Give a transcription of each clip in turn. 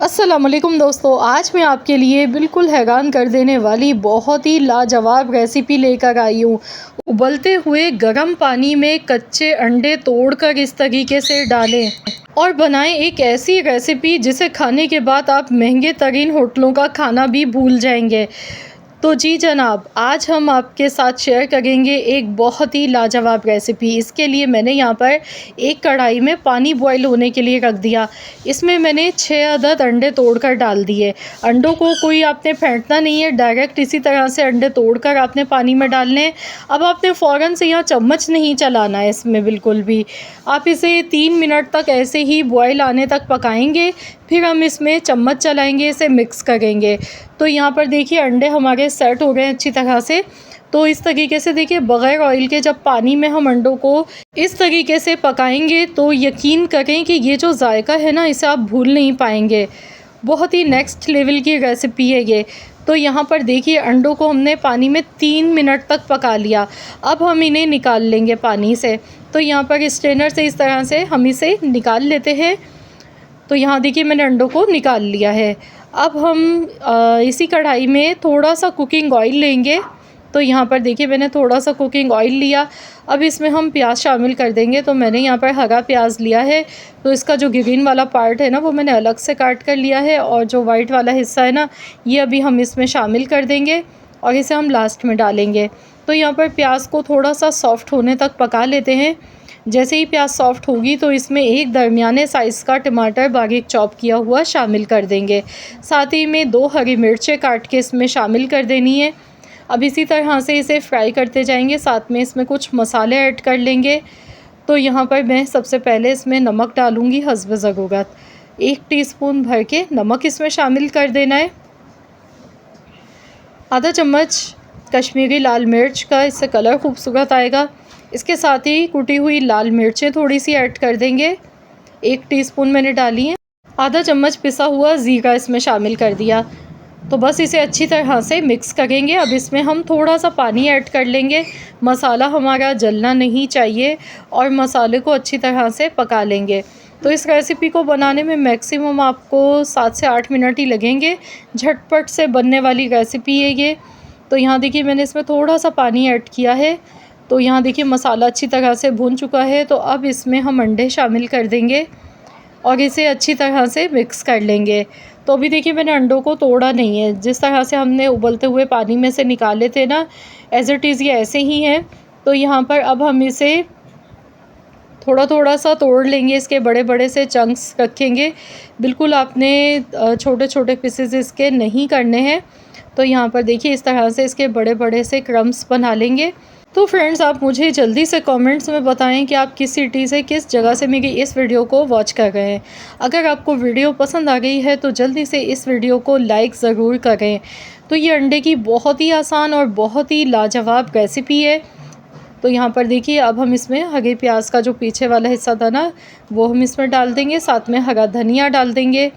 अस्सलाम वालेकुम दोस्तों, आज मैं आपके लिए बिल्कुल हैरान कर देने वाली बहुत ही लाजवाब रेसिपी लेकर आई हूँ। उबलते हुए गर्म पानी में कच्चे अंडे तोड़कर इस तरीके से डालें और बनाएं एक ऐसी रेसिपी जिसे खाने के बाद आप महंगे तरीन होटलों का खाना भी भूल जाएंगे। तो जी जनाब, आज हम आपके साथ शेयर करेंगे एक बहुत ही लाजवाब रेसिपी। इसके लिए मैंने यहाँ पर एक कढ़ाई में पानी बॉईल होने के लिए रख दिया। इसमें मैंने 6 अदद अंडे तोड़कर डाल दिए। अंडों को कोई आपने फेंटना नहीं है, डायरेक्ट इसी तरह से अंडे तोड़कर आपने पानी में डालने हैं। अब आपने फ़ौरन से यहाँ चम्मच नहीं चलाना है इसमें बिल्कुल भी। आप इसे 3 मिनट तक ऐसे ही बॉईल आने तक पकाएंगे, फिर हम इसमें चम्मच चलाएंगे, इसे मिक्स करेंगे। तो यहाँ पर देखिए अंडे हमारे सेट हो गए हैं अच्छी तरह से। तो इस तरीके से देखिए बग़ैर ऑयल के जब पानी में हम अंडों को इस तरीके से पकाएंगे तो यकीन करें कि ये जो जायका है ना, इसे आप भूल नहीं पाएंगे। बहुत ही नेक्स्ट लेवल की रेसिपी है ये। तो यहाँ पर देखिए अंडों को हमने पानी में 3 मिनट तक पका लिया। अब हम इन्हें निकाल लेंगे पानी से। तो यहाँ पर स्ट्रेनर से इस तरह से हम इसे निकाल लेते हैं। तो यहाँ देखिए मैंने अंडों को निकाल लिया है। अब हम इसी कढ़ाई में थोड़ा सा कुकिंग ऑयल लेंगे। तो यहाँ पर देखिए मैंने थोड़ा सा कुकिंग ऑयल लिया। अब इसमें हम प्याज शामिल कर देंगे। तो मैंने यहाँ पर हरा प्याज लिया है। तो इसका जो ग्रीन वाला पार्ट है ना, वो मैंने अलग से काट कर लिया है, और जो वाइट वाला हिस्सा है ना, ये अभी हम इसमें शामिल कर देंगे और इसे हम लास्ट में डालेंगे। तो यहाँ पर प्याज को थोड़ा सा सॉफ्ट होने तक पका लेते हैं। जैसे ही प्याज सॉफ्ट होगी तो इसमें एक दरमियाने साइज़ का टमाटर बारीक चॉप किया हुआ शामिल कर देंगे। साथ ही में 2 हरी मिर्चें काट के इसमें शामिल कर देनी है। अब इसी तरह से इसे फ्राई करते जाएंगे। साथ में इसमें कुछ मसाले ऐड कर लेंगे। तो यहाँ पर मैं सबसे पहले इसमें नमक डालूँगी हस्ब ज़रूरत। 1 टीस्पून भर के नमक इसमें शामिल कर देना है। आधा चम्मच कश्मीरी लाल मिर्च का, इससे कलर खूबसूरत आएगा। इसके साथ ही कुटी हुई लाल मिर्चें थोड़ी सी ऐड कर देंगे, 1 टीस्पून मैंने डाली है। आधा चम्मच पिसा हुआ ज़ीरा इसमें शामिल कर दिया। तो बस इसे अच्छी तरह से मिक्स करेंगे। अब इसमें हम थोड़ा सा पानी ऐड कर लेंगे। मसाला हमारा जलना नहीं चाहिए और मसाले को अच्छी तरह से पका लेंगे। तो इस रेसिपी को बनाने में मैक्सिमम आपको 7 से 8 मिनट ही लगेंगे। झटपट से बनने वाली रेसिपी है ये। तो यहाँ देखिए मैंने इसमें थोड़ा सा पानी ऐड किया है। तो यहाँ देखिए मसाला अच्छी तरह से भून चुका है। तो अब इसमें हम अंडे शामिल कर देंगे और इसे अच्छी तरह से मिक्स कर लेंगे। तो अभी देखिए मैंने अंडों को तोड़ा नहीं है, जिस तरह से हमने उबलते हुए पानी में से निकाले थे ना, एज़ इट इज़ ये ऐसे ही हैं। तो यहाँ पर अब हम इसे थोड़ा थोड़ा सा तोड़ लेंगे, इसके बड़े बड़े से चंक्स रखेंगे। बिल्कुल आपने छोटे छोटे पीसेस इसके नहीं करने हैं। तो यहाँ पर देखिए इस तरह से इसके बड़े बड़े से क्रम्स बना लेंगे। तो फ्रेंड्स, आप मुझे जल्दी से कमेंट्स में बताएं कि आप किस सिटी से, किस जगह से मेरी इस वीडियो को वॉच कर रहे हैं। अगर आपको वीडियो पसंद आ गई है तो जल्दी से इस वीडियो को लाइक ज़रूर करें। तो ये अंडे की बहुत ही आसान और बहुत ही लाजवाब रेसिपी है। तो यहाँ पर देखिए अब हम इसमें हरे प्याज का जो पीछे वाला हिस्सा था ना, वो हम इसमें डाल देंगे। साथ में हरा धनिया डाल देंगे।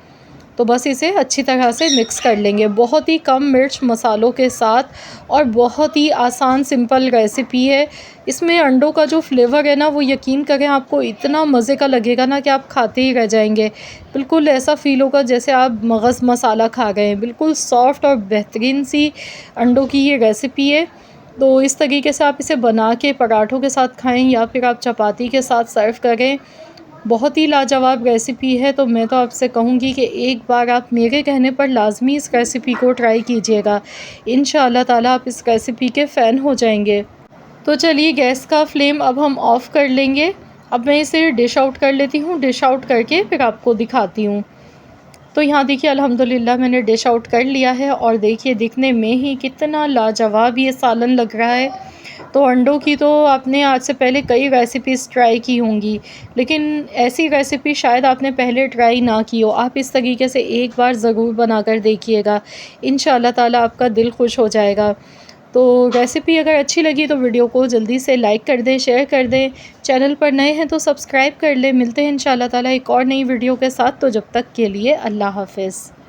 तो बस इसे अच्छी तरह से मिक्स कर लेंगे, बहुत ही कम मिर्च मसालों के साथ, और बहुत ही आसान सिंपल रेसिपी है। इसमें अंडों का जो फ्लेवर है ना, वो यकीन करें आपको इतना मज़े का लगेगा ना कि आप खाते ही रह जाएंगे। बिल्कुल ऐसा फ़ील होगा जैसे आप मगज़ मसाला खा गए हैं। बिल्कुल सॉफ्ट और बेहतरीन सी अंडों की ये रेसिपी है। तो इस तरीके से आप इसे बना के पराठों के साथ खाएं या फिर आप चपाती के साथ सर्व करें। बहुत ही लाजवाब रेसिपी है। तो मैं तो आपसे कहूँगी कि एक बार आप मेरे कहने पर लाज़मी इस रेसिपी को ट्राई कीजिएगा। इंशाअल्लाह ताला आप इस रेसिपी के फ़ैन हो जाएंगे। तो चलिए गैस का फ्लेम अब हम ऑफ़ कर लेंगे। अब मैं इसे डिश आउट कर लेती हूँ। डिश आउट करके फिर आपको दिखाती हूँ। तो यहाँ देखिए अल्हम्दुलिल्लाह मैंने डिश आउट कर लिया है, और देखिए दिखने में ही कितना लाजवाब ये सालन लग रहा है। तो अंडों की तो आपने आज से पहले कई रेसिपीज़ ट्राई की होंगी, लेकिन ऐसी रेसिपी शायद आपने पहले ट्राई ना की हो। आप इस तरीके से एक बार ज़रूर बनाकर देखिएगा, इंशाअल्लाह ताला आपका दिल खुश हो जाएगा। तो रेसिपी अगर अच्छी लगी तो वीडियो को जल्दी से लाइक कर दें, शेयर कर दें। चैनल पर नए हैं तो सब्सक्राइब कर लें। मिलते हैं इंशाअल्लाह ताला एक और नई वीडियो के साथ। तो जब तक के लिए अल्लाह हाफ़िज़।